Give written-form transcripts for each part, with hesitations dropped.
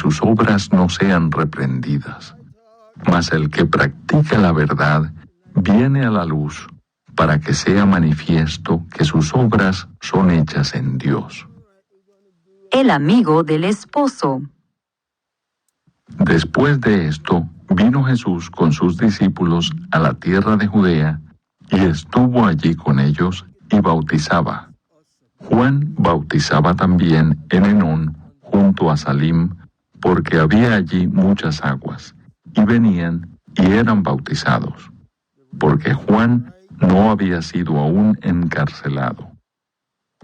sus obras no sean reprendidas. Mas el que practica la verdad viene a la luz, para que sea manifiesto que sus obras son hechas en Dios. El amigo del esposo. Después de esto, vino Jesús con sus discípulos a la tierra de Judea, y estuvo allí con ellos y bautizaba. Juan bautizaba también en Enón, junto a Salim, porque había allí muchas aguas, y venían y eran bautizados, porque Juan no había sido aún encarcelado.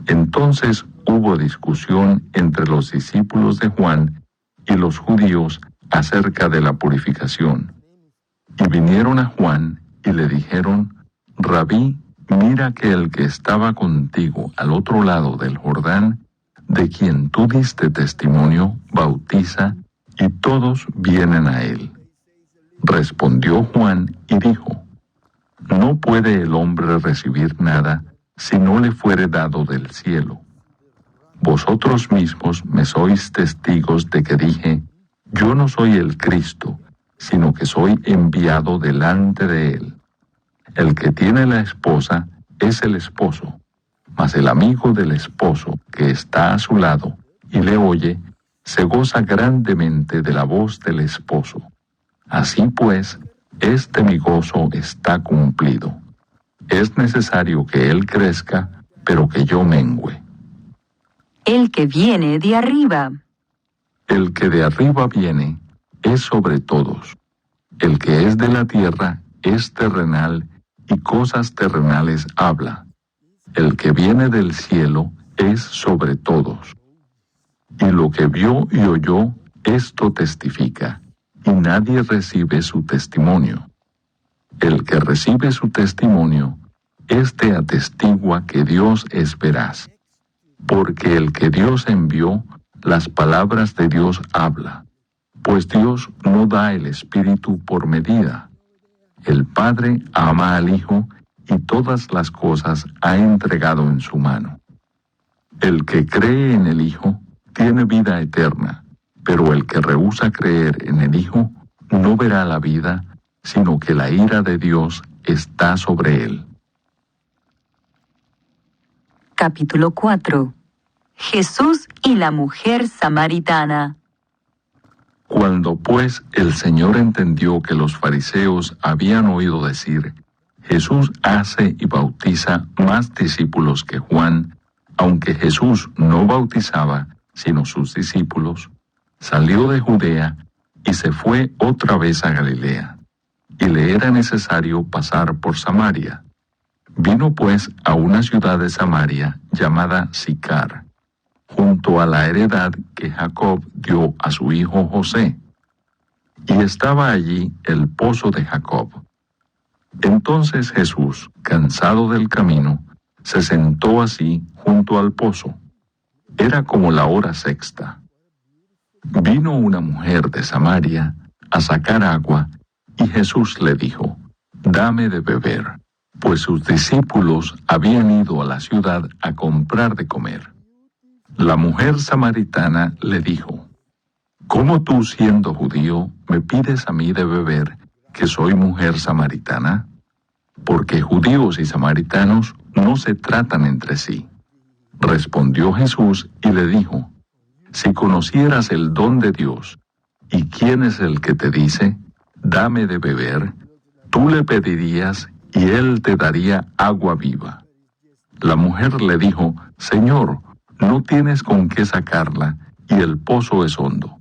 Entonces hubo discusión entre los discípulos de Juan y los judíos acerca de la purificación. Y vinieron a Juan y le dijeron: Rabí, mira que el que estaba contigo al otro lado del Jordán, de quien tú diste testimonio, bautiza, y todos vienen a él. Respondió Juan y dijo: No puede el hombre recibir nada si no le fuere dado del cielo. Vosotros mismos me sois testigos de que dije: Yo no soy el Cristo, sino que soy enviado delante de él. El que tiene la esposa es el esposo, mas el amigo del esposo que está a su lado y le oye, se goza grandemente de la voz del esposo. Así pues, este mi gozo está cumplido. Es necesario que él crezca, pero que yo mengüe. El que viene de arriba. El que de arriba viene es sobre todos. El que es de la tierra es terrenal, y cosas terrenales habla. El que viene del cielo es sobre todos. Y lo que vio y oyó, esto testifica, y nadie recibe su testimonio. El que recibe su testimonio, éste atestigua que Dios es veraz, porque el que Dios envió, las palabras de Dios habla, pues Dios no da el Espíritu por medida. El Padre ama al Hijo, y todas las cosas ha entregado en su mano. El que cree en el Hijo tiene vida eterna, pero el que rehúsa creer en el Hijo no verá la vida, sino que la ira de Dios está sobre él. Capítulo 4. Jesús y la mujer samaritana. Cuando pues el Señor entendió que los fariseos habían oído decir: Jesús hace y bautiza más discípulos que Juan, aunque Jesús no bautizaba, sino sus discípulos, salió de Judea y se fue otra vez a Galilea, y le era necesario pasar por Samaria. Vino pues a una ciudad de Samaria llamada Sicar, junto a la heredad que Jacob dio a su hijo José. Y estaba allí el pozo de Jacob. Entonces Jesús, cansado del camino, se sentó así junto al pozo. Era como la hora sexta. Vino una mujer de Samaria a sacar agua, y Jesús le dijo: Dame de beber, pues sus discípulos habían ido a la ciudad a comprar de comer. La mujer samaritana le dijo: ¿Cómo tú, siendo judío, me pides a mí de beber, que soy mujer samaritana? Porque judíos y samaritanos no se tratan entre sí. Respondió Jesús y le dijo: Si conocieras el don de Dios, y quién es el que te dice: Dame de beber, tú le pedirías, y él te daría agua viva. La mujer le dijo: Señor, no tienes con qué sacarla, y el pozo es hondo.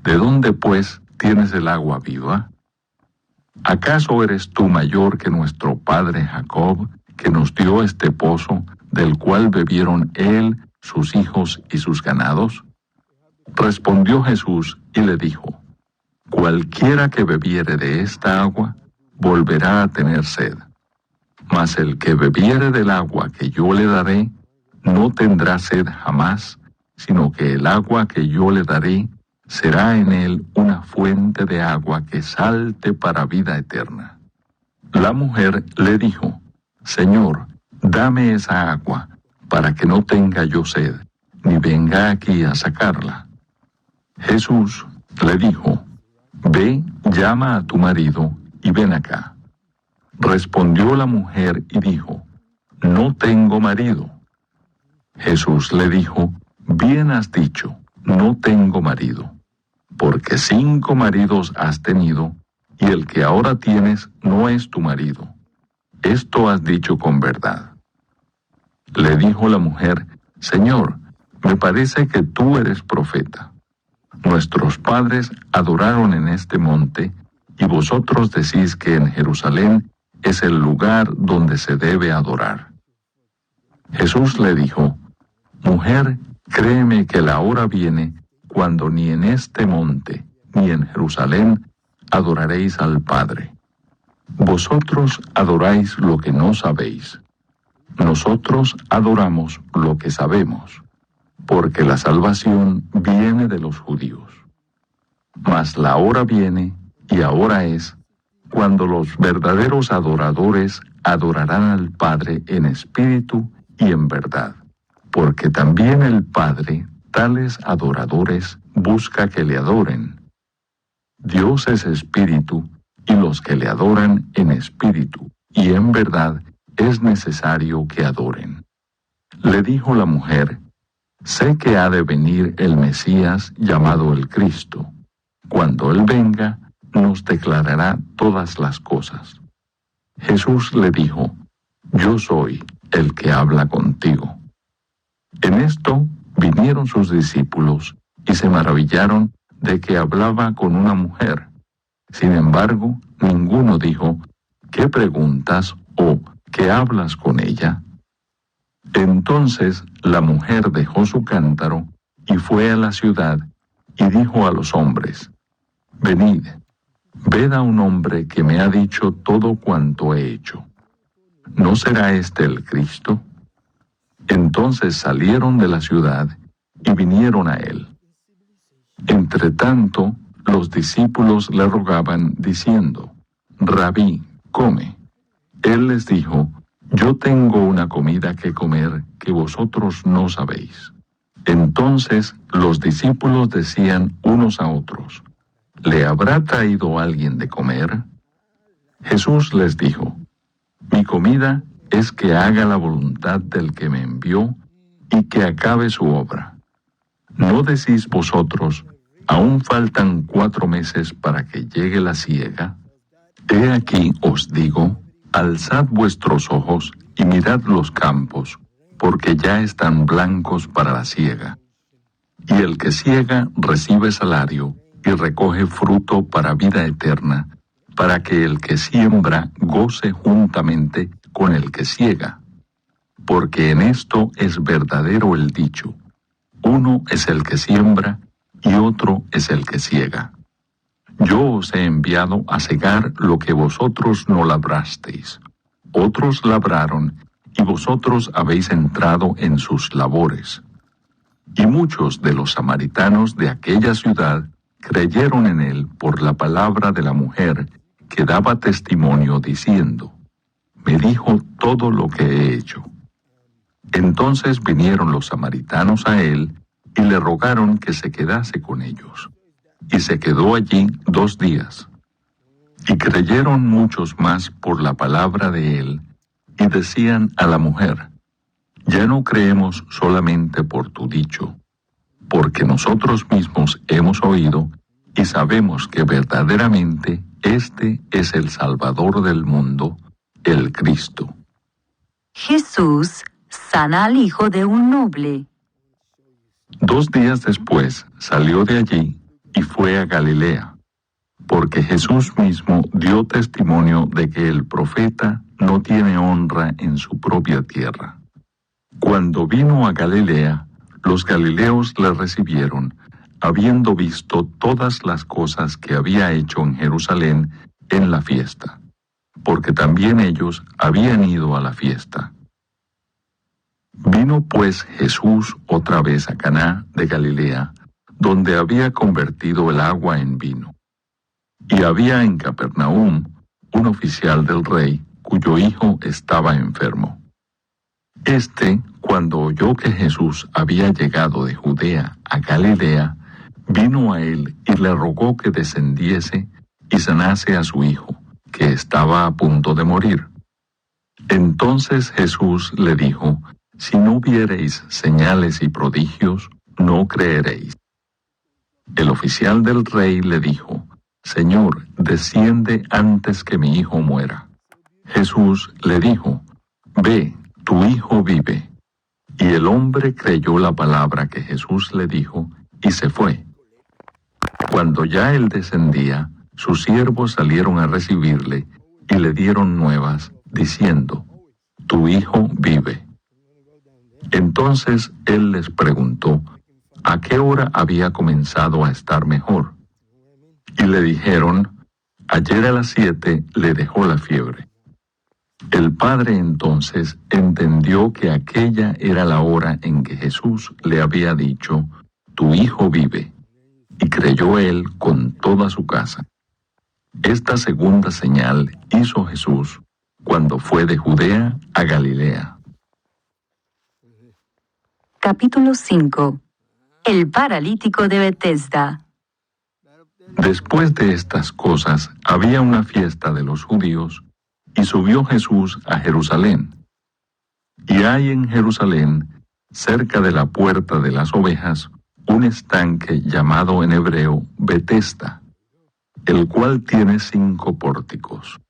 ¿De dónde, pues, tienes el agua viva? ¿Acaso eres tú mayor que nuestro padre Jacob, que nos dio este pozo, del cual bebieron él, sus hijos y sus ganados? Respondió Jesús y le dijo: Cualquiera que bebiere de esta agua, volverá a tener sed. Mas el que bebiere del agua que yo le daré, no tendrá sed jamás, sino que el agua que yo le daré será en él una fuente de agua que salte para vida eterna. La mujer le dijo: Señor, dame esa agua, para que no tenga yo sed, ni venga aquí a sacarla. Jesús, le dijo: «Ve, llama a tu marido y ven acá». Respondió la mujer y dijo: «No tengo marido». Jesús le dijo: «Bien has dicho, no tengo marido, porque 5 maridos has tenido, y el que ahora tienes no es tu marido. Esto has dicho con verdad». Le dijo la mujer: «Señor, me parece que tú eres profeta. Nuestros padres adoraron en este monte, y vosotros decís que en Jerusalén es el lugar donde se debe adorar». Jesús le dijo: «Mujer, créeme que la hora viene cuando ni en este monte ni en Jerusalén adoraréis al Padre. Vosotros adoráis lo que no sabéis. Nosotros adoramos lo que sabemos, porque la salvación viene de los judíos. Mas la hora viene, y ahora es, cuando los verdaderos adoradores adorarán al Padre en espíritu y en verdad, porque también el Padre tales adoradores busca que le adoren. Dios es espíritu, y los que le adoran en espíritu y en verdad es necesario que adoren». Le dijo la mujer: «Sé que ha de venir el Mesías llamado el Cristo. Cuando Él venga, nos declarará todas las cosas». Jesús le dijo: «Yo soy el que habla contigo». En esto vinieron sus discípulos y se maravillaron de que hablaba con una mujer. Sin embargo, ninguno dijo: «¿Qué preguntas?» o «¿Qué hablas con ella?». Entonces la mujer dejó su cántaro y fue a la ciudad y dijo a los hombres: «Venid, ved a un hombre que me ha dicho todo cuanto he hecho. ¿No será este el Cristo?». Entonces salieron de la ciudad y vinieron a él. Entretanto, los discípulos le rogaban, diciendo: «Rabí, come». Él les dijo: «Yo tengo una comida que comer que vosotros no sabéis». Entonces los discípulos decían unos a otros: «¿Le habrá traído alguien de comer?». Jesús les dijo: «Mi comida es que haga la voluntad del que me envió y que acabe su obra. ¿No decís vosotros: aún faltan 4 meses para que llegue la siega? He aquí os digo: alzad vuestros ojos y mirad los campos, porque ya están blancos para la siega. Y el que siega recibe salario y recoge fruto para vida eterna, para que el que siembra goce juntamente con el que siega. Porque en esto es verdadero el dicho: uno es el que siembra y otro es el que siega. Yo os he enviado a segar lo que vosotros no labrasteis. Otros labraron, y vosotros habéis entrado en sus labores». Y muchos de los samaritanos de aquella ciudad creyeron en él por la palabra de la mujer, que daba testimonio diciendo: «Me dijo todo lo que he hecho». Entonces vinieron los samaritanos a él y le rogaron que se quedase con ellos. Y se quedó allí 2 días. Y creyeron muchos más por la palabra de él, y decían a la mujer: «Ya no creemos solamente por tu dicho, porque nosotros mismos hemos oído y sabemos que verdaderamente este es el Salvador del mundo, el Cristo». Jesús sana al hijo de un noble. 2 días después salió de allí y fue a Galilea, porque Jesús mismo dio testimonio de que el profeta no tiene honra en su propia tierra. Cuando vino a Galilea, los galileos le recibieron, habiendo visto todas las cosas que había hecho en Jerusalén en la fiesta, porque también ellos habían ido a la fiesta. Vino pues Jesús otra vez a Caná de Galilea, donde había convertido el agua en vino. Y había en Capernaum un oficial del rey, cuyo hijo estaba enfermo. Este, cuando oyó que Jesús había llegado de Judea a Galilea, vino a él y le rogó que descendiese y sanase a su hijo, que estaba a punto de morir. Entonces Jesús le dijo: si no viereis señales y prodigios, no creeréis. El oficial del rey le dijo: Señor, desciende antes que mi hijo muera. Jesús le dijo: ve, tu hijo vive. Y el hombre creyó la palabra que Jesús le dijo y se fue. Cuando ya él descendía, sus siervos salieron a recibirle y le dieron nuevas, diciendo: tu hijo vive. Entonces él les preguntó a qué hora había comenzado a estar mejor. Y le dijeron: ayer a las 7 le dejó la fiebre. El padre entonces entendió que aquella era la hora en que Jesús le había dicho: tu hijo vive, y creyó él con toda su casa. Esta segunda señal hizo Jesús cuando fue de Judea a Galilea. Capítulo 5. El paralítico de Betesda. Después de estas cosas había una fiesta de los judíos, y subió Jesús a Jerusalén. Y hay en Jerusalén, cerca de la puerta de las ovejas, un estanque llamado en hebreo Betesda, el cual tiene 5 pórticos.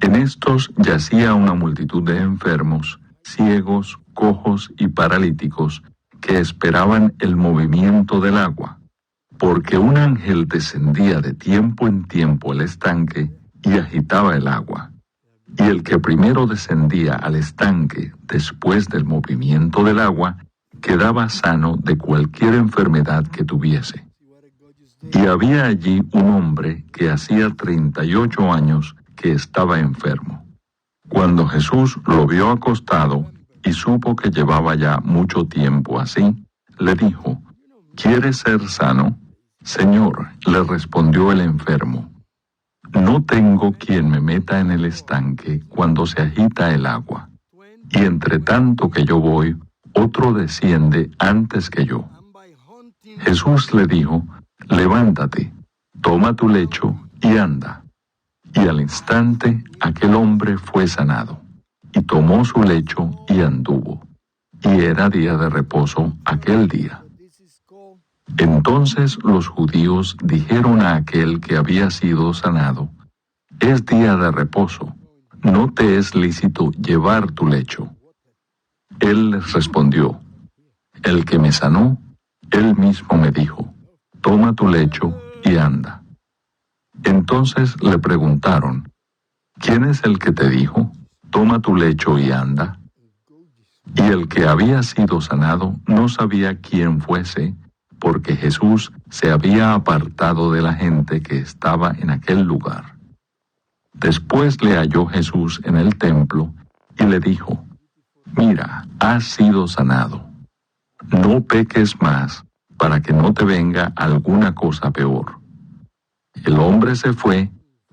En estos yacía una multitud de enfermos, ciegos, cojos y paralíticos, que esperaban el movimiento del agua, porque un ángel descendía de tiempo en tiempo al estanque y agitaba el agua. Y el que primero descendía al estanque después del movimiento del agua, quedaba sano de cualquier enfermedad que tuviese. Y había allí un hombre que hacía 38 años que estaba enfermo. Cuando Jesús lo vio acostado y supo que llevaba ya mucho tiempo así, le dijo: ¿quieres ser sano? Señor, le respondió el enfermo, no tengo quien me meta en el estanque cuando se agita el agua, y entre tanto que yo voy, otro desciende antes que yo. Jesús le dijo: levántate, toma tu lecho y anda. Y al instante aquel hombre fue sanado, y tomó su lecho y anduvo. Y era día de reposo aquel día. Entonces los judíos dijeron a aquel que había sido sanado: es día de reposo, no te es lícito llevar tu lecho. Él les respondió: el que me sanó, él mismo me dijo: toma tu lecho y anda. Entonces le preguntaron: ¿quién es el que te dijo: toma tu lecho y anda? Y el que había sido sanado no sabía quién fuese, porque Jesús se había apartado de la gente que estaba en aquel lugar. Después le halló Jesús en el templo y le dijo: mira, has sido sanado. No peques más, para que no te venga alguna cosa peor. El hombre se fue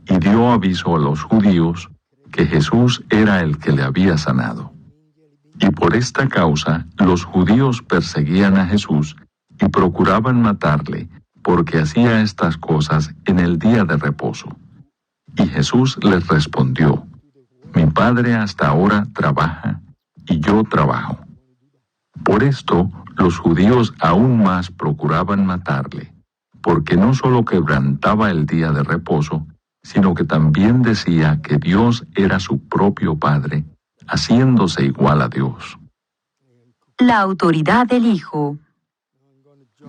y dio aviso a los judíos que Jesús era el que le había sanado. Y por esta causa los judíos perseguían a Jesús y procuraban matarle, porque hacía estas cosas en el día de reposo. Y Jesús les respondió: mi Padre hasta ahora trabaja, y yo trabajo. Por esto los judíos aún más procuraban matarle, porque no solo quebrantaba el día de reposo, sino que también decía que Dios era su propio Padre, haciéndose igual a Dios. La autoridad del Hijo.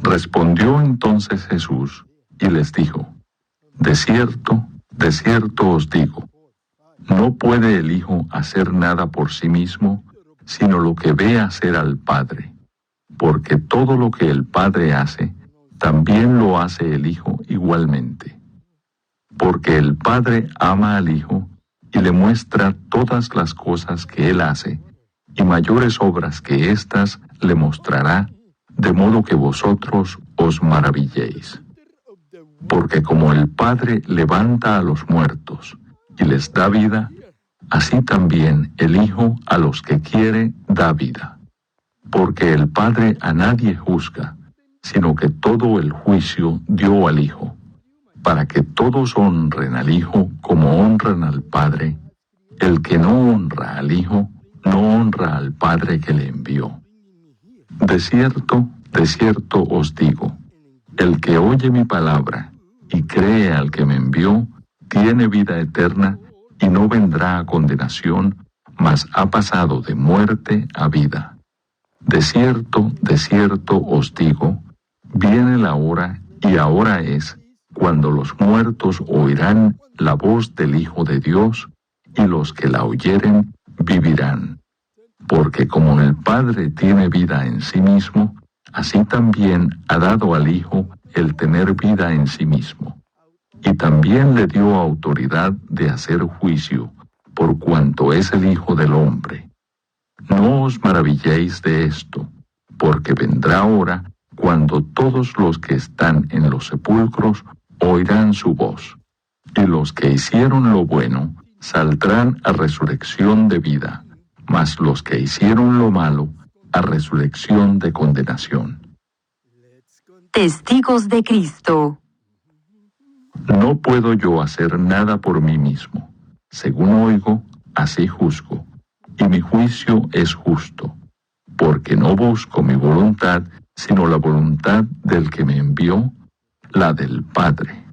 Respondió entonces Jesús y les dijo: de cierto os digo, no puede el Hijo hacer nada por sí mismo, sino lo que ve hacer al Padre, porque todo lo que el Padre hace, también lo hace el Hijo igualmente. Porque el Padre ama al Hijo y le muestra todas las cosas que Él hace, y mayores obras que éstas le mostrará, de modo que vosotros os maravilléis. Porque como el Padre levanta a los muertos y les da vida, así también el Hijo a los que quiere da vida. Porque el Padre a nadie juzga, sino que todo el juicio dio al Hijo, para que todos honren al Hijo como honran al Padre. El que no honra al Hijo, no honra al Padre que le envió. De cierto os digo, el que oye mi palabra y cree al que me envió, tiene vida eterna y no vendrá a condenación, mas ha pasado de muerte a vida. De cierto os digo, viene la hora, y ahora es, cuando los muertos oirán la voz del Hijo de Dios, y los que la oyeren vivirán. Porque como el Padre tiene vida en sí mismo, así también ha dado al Hijo el tener vida en sí mismo. Y también le dio autoridad de hacer juicio, por cuanto es el Hijo del Hombre. No os maravilléis de esto, porque vendrá hora cuando todos los que están en los sepulcros oirán su voz, y los que hicieron lo bueno saldrán a resurrección de vida, mas los que hicieron lo malo a resurrección de condenación. Testigos de Cristo. No puedo yo hacer nada por mí mismo. Según oigo, así juzgo, y mi juicio es justo, porque no busco mi voluntad, sino la voluntad del que me envió, la del Padre.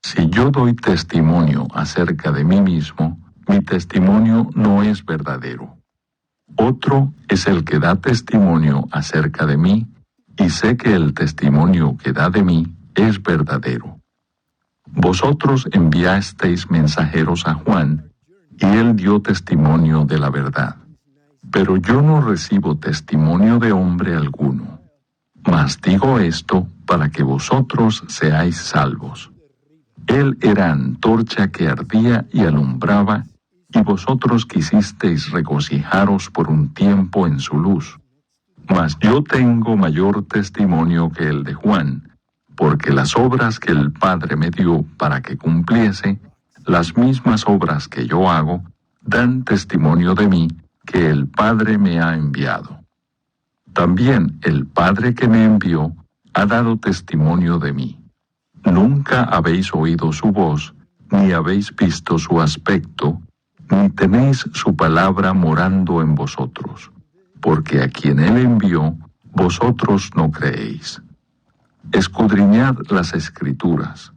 Si yo doy testimonio acerca de mí mismo, mi testimonio no es verdadero. Otro es el que da testimonio acerca de mí, y sé que el testimonio que da de mí es verdadero. Vosotros enviasteis mensajeros a Juan, y él dio testimonio de la verdad. Pero yo no recibo testimonio de hombre alguno. Mas digo esto para que vosotros seáis salvos. Él era antorcha que ardía y alumbraba, y vosotros quisisteis regocijaros por un tiempo en su luz. Mas yo tengo mayor testimonio que el de Juan, porque las obras que el Padre me dio para que cumpliese, las mismas obras que yo hago, dan testimonio de mí que el Padre me ha enviado. También el Padre que me envió ha dado testimonio de mí. Nunca habéis oído su voz, ni habéis visto su aspecto, ni tenéis su palabra morando en vosotros, porque a quien él envió, vosotros no creéis. Escudriñad las Escrituras,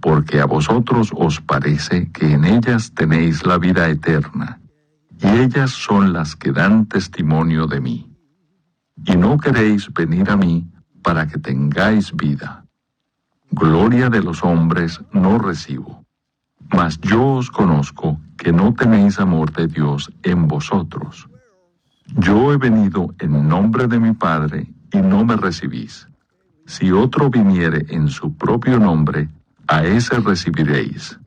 porque a vosotros os parece que en ellas tenéis la vida eterna, y ellas son las que dan testimonio de mí. Y no queréis venir a mí para que tengáis vida. Gloria de los hombres no recibo, mas yo os conozco que no tenéis amor de Dios en vosotros. Yo he venido en nombre de mi Padre y no me recibís. Si otro viniere en su propio nombre, a ese recibiréis.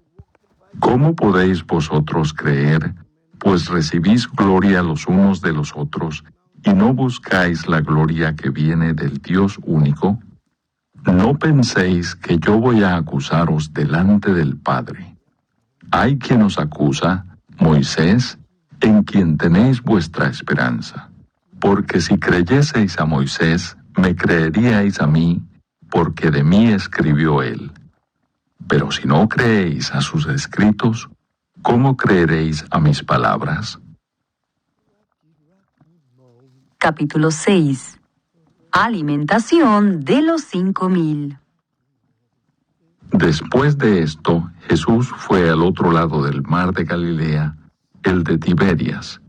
¿Cómo podéis vosotros creer, pues recibís gloria los unos de los otros, y no buscáis la gloria que viene del Dios único? No penséis que yo voy a acusaros delante del Padre. Hay quien os acusa, Moisés, en quien tenéis vuestra esperanza. Porque si creyeseis a Moisés, me creeríais a mí, porque de mí escribió él. Pero si no creéis a sus escritos, ¿cómo creeréis a mis palabras? Capítulo 6. Alimentación de los 5,000. Después de esto, Jesús fue al otro lado del mar de Galilea, el de Tiberias,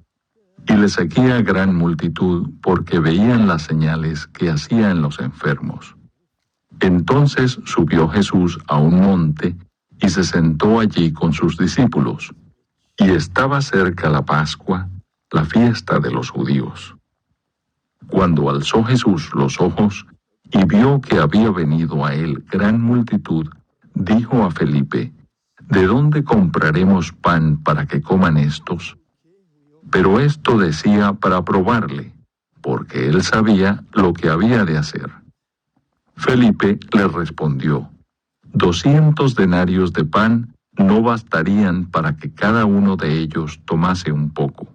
y le seguía gran multitud porque veían las señales que hacía en los enfermos. Entonces subió Jesús a un monte y se sentó allí con sus discípulos, y estaba cerca la Pascua, la fiesta de los judíos. Cuando alzó Jesús los ojos y vio que había venido a él gran multitud, dijo a Felipe: ¿De dónde compraremos pan para que coman estos? Pero esto decía para probarle, porque él sabía lo que había de hacer. Felipe le respondió: 200 denarios de pan no bastarían para que cada uno de ellos tomase un poco.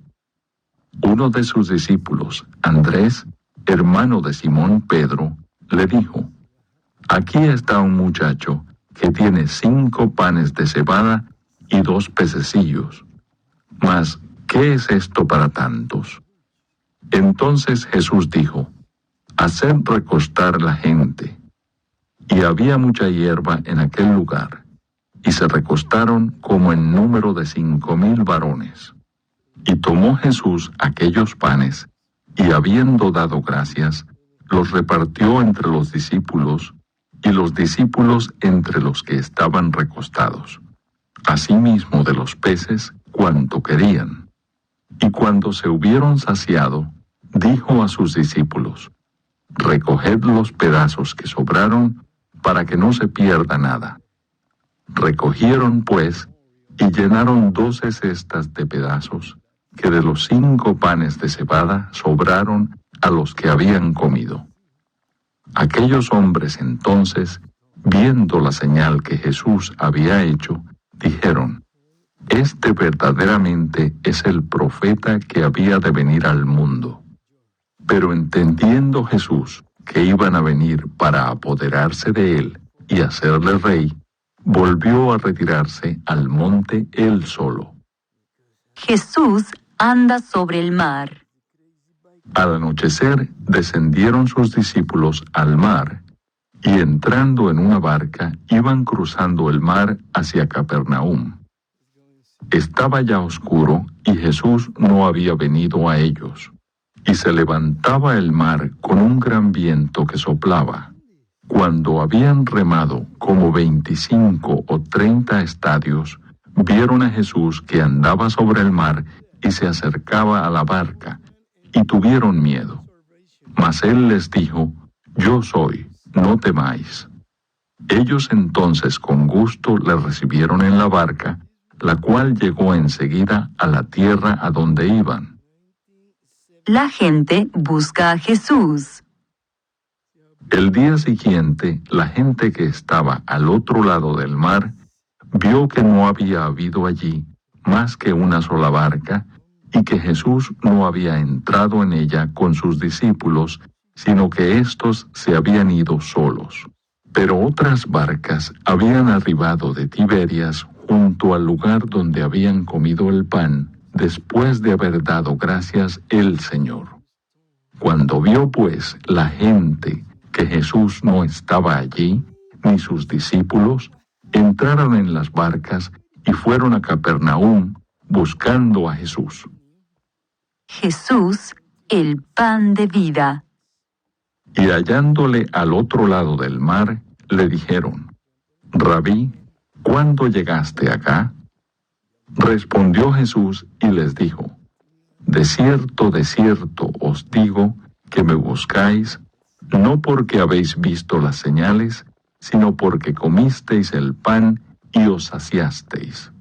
Uno de sus discípulos, Andrés, hermano de Simón Pedro, le dijo: Aquí está un muchacho que tiene 5 panes de cebada y 2 pececillos. Mas, ¿qué es esto para tantos? Entonces Jesús dijo: Haced recostar la gente. Y había mucha hierba en aquel lugar, y se recostaron como en número de 5,000 varones. Y tomó Jesús aquellos panes, y habiendo dado gracias, los repartió entre los discípulos, y los discípulos entre los que estaban recostados. Asimismo de los peces, cuanto querían. Y cuando se hubieron saciado, dijo a sus discípulos: Recoged los pedazos que sobraron, para que no se pierda nada. Recogieron, pues, y llenaron 12 cestas de pedazos, que de los 5 panes de cebada sobraron a los que habían comido. Aquellos hombres entonces, viendo la señal que Jesús había hecho, dijeron: Este verdaderamente es el profeta que había de venir al mundo. Pero entendiendo Jesús que iban a venir para apoderarse de él y hacerle rey, volvió a retirarse al monte él solo. Jesús anda sobre el mar. Al anochecer descendieron sus discípulos al mar, y entrando en una barca iban cruzando el mar hacia Capernaum. Estaba ya oscuro y Jesús no había venido a ellos. Y se levantaba el mar con un gran viento que soplaba. Cuando habían remado como 25 o 30 estadios, vieron a Jesús que andaba sobre el mar y se acercaba a la barca, y tuvieron miedo. Mas él les dijo: Yo soy, no temáis. Ellos entonces con gusto le recibieron en la barca, la cual llegó enseguida a la tierra a donde iban. La gente busca a Jesús. El día siguiente, la gente que estaba al otro lado del mar vio que no había habido allí más que una sola barca, y que Jesús no había entrado en ella con sus discípulos, sino que éstos se habían ido solos. Pero otras barcas habían arribado de Tiberias junto al lugar donde habían comido el pan, después de haber dado gracias el Señor. Cuando vio pues la gente que Jesús no estaba allí, ni sus discípulos, entraron en las barcas y fueron a Capernaum buscando a Jesús. Jesús, el pan de vida. Y hallándole al otro lado del mar, le dijeron: Rabí, ¿cuándo llegaste acá? Respondió Jesús y les dijo: de cierto os digo que me buscáis, no porque habéis visto las señales, sino porque comisteis el pan y os saciasteis.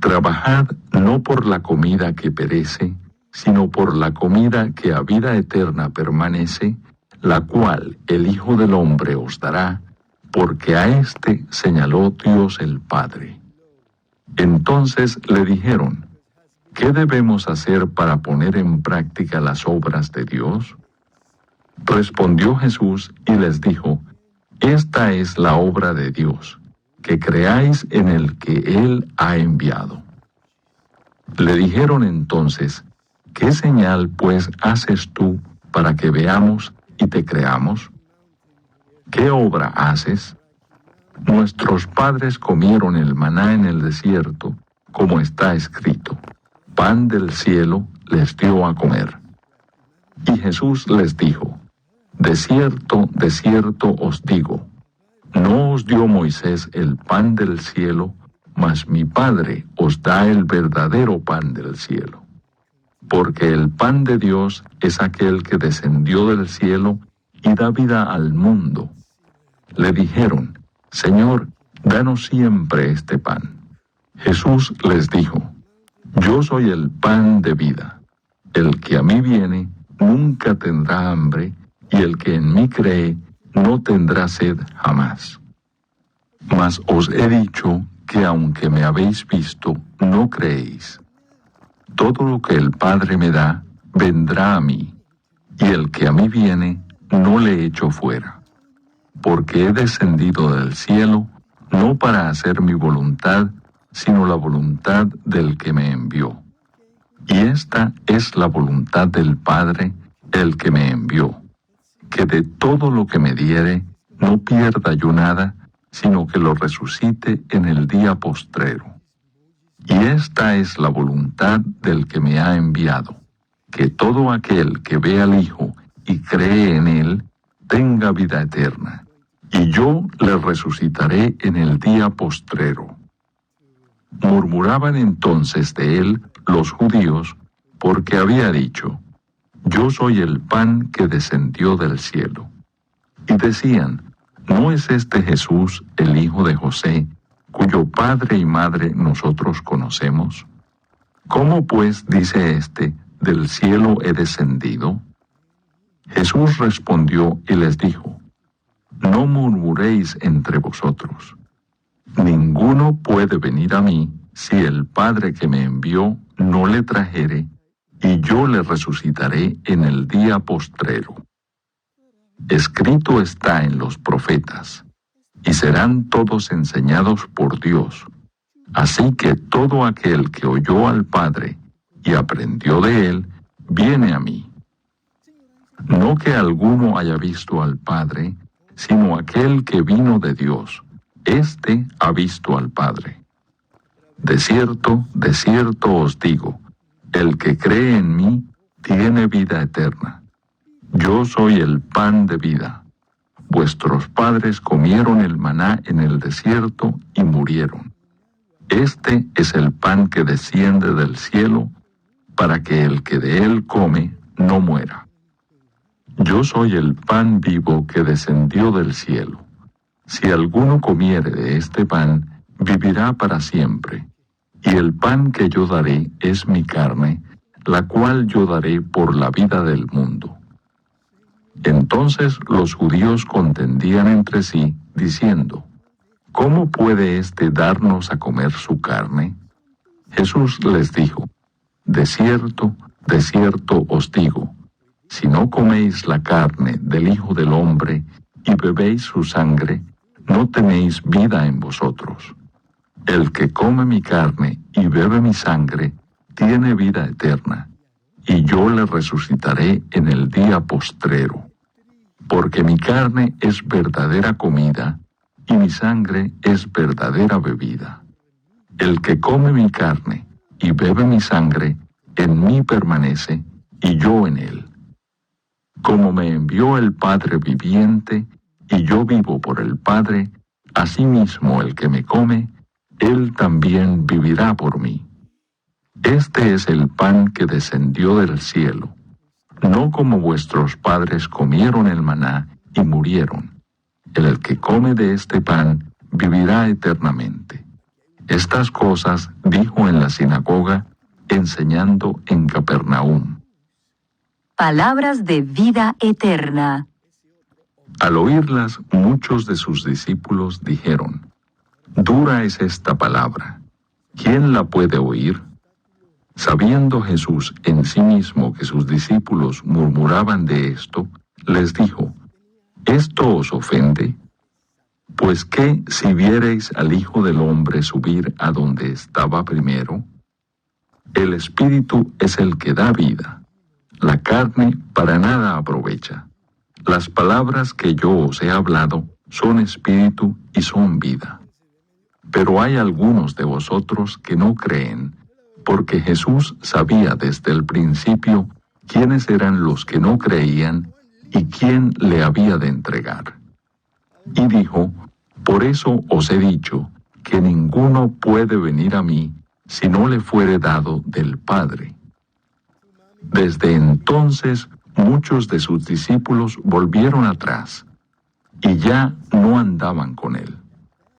Trabajad no por la comida que perece, sino por la comida que a vida eterna permanece, la cual el Hijo del Hombre os dará, porque a éste señaló Dios el Padre. Entonces le dijeron: ¿qué debemos hacer para poner en práctica las obras de Dios? Respondió Jesús y les dijo: esta es la obra de Dios, que creáis en el que Él ha enviado. Le dijeron entonces: ¿qué señal pues haces tú para que veamos y te creamos? ¿Qué obra haces? Nuestros padres comieron el maná en el desierto, como está escrito: pan del cielo les dio a comer. Y Jesús les dijo: de cierto os digo, no os dio Moisés el pan del cielo, mas mi Padre os da el verdadero pan del cielo. Porque el pan de Dios es aquel que descendió del cielo y da vida al mundo. Le dijeron: Señor, danos siempre este pan. Jesús les dijo: yo soy el pan de vida. El que a mí viene nunca tendrá hambre, y el que en mí cree no tendrá sed jamás. Mas os he dicho que aunque me habéis visto, no creéis. Todo lo que el Padre me da, vendrá a mí, y el que a mí viene, no le echo fuera. porque he descendido del cielo no para hacer mi voluntad, sino la voluntad del que me envió. Y esta es la voluntad del Padre, el que me envió, que de todo lo que me diere no pierda yo nada, sino que lo resucite en el día postrero. Y esta es la voluntad del que me ha enviado, que todo aquel que ve al Hijo y cree en él, tenga vida eterna, y yo le resucitaré en el día postrero. Murmuraban entonces de él los judíos, porque había dicho, yo soy el pan que descendió del cielo. Y decían, ¿no es este Jesús el hijo de José, cuyo padre y madre nosotros conocemos? ¿Cómo pues dice éste, del cielo he descendido? Jesús respondió y les dijo, no murmuréis entre vosotros. Ninguno puede venir a mí si el Padre que me envió no le trajere, y yo le resucitaré en el día postrero. Escrito está en los profetas, y serán todos enseñados por Dios. Así que todo aquel que oyó al Padre y aprendió de él, viene a mí. No que alguno haya visto al Padre, sino aquel que vino de Dios. Éste ha visto al Padre. De cierto os digo, el que cree en mí tiene vida eterna. Yo soy el pan de vida. Vuestros padres comieron el maná en el desierto y murieron. Este es el pan que desciende del cielo, para que el que de él come no muera. Yo soy el pan vivo que descendió del cielo. Si alguno comiere de este pan, vivirá para siempre. Y el pan que yo daré es mi carne, la cual yo daré por la vida del mundo. Entonces los judíos contendían entre sí, diciendo, ¿cómo puede éste darnos a comer su carne? Jesús les dijo, de cierto os digo, si no coméis la carne del Hijo del Hombre y bebéis su sangre, no tenéis vida en vosotros. El que come mi carne y bebe mi sangre, tiene vida eterna, y yo le resucitaré en el día postrero. Porque mi carne es verdadera comida, y mi sangre es verdadera bebida. El que come mi carne y bebe mi sangre, en mí permanece, y yo en él. Como me envió el Padre viviente, y yo vivo por el Padre, asimismo el que me come, él también vivirá por mí. Este es el pan que descendió del cielo, no como vuestros padres comieron el maná y murieron. El que come de este pan vivirá eternamente. Estas cosas dijo en la sinagoga, enseñando en Capernaum. Palabras de vida eterna. Al oírlas, muchos de sus discípulos dijeron, dura es esta palabra, ¿quién la puede oír? Sabiendo Jesús en sí mismo que sus discípulos murmuraban de esto, les dijo, ¿esto os ofende? Pues ¿qué si viereis al Hijo del Hombre subir a donde estaba primero? El Espíritu es el que da vida, la carne para nada aprovecha. Las palabras que yo os he hablado son espíritu y son vida. Pero hay algunos de vosotros que no creen, porque Jesús sabía desde el principio quiénes eran los que no creían y quién le había de entregar. Y dijo, por eso os he dicho que ninguno puede venir a mí si no le fuere dado del Padre. Desde entonces muchos de sus discípulos volvieron atrás y ya no andaban con él.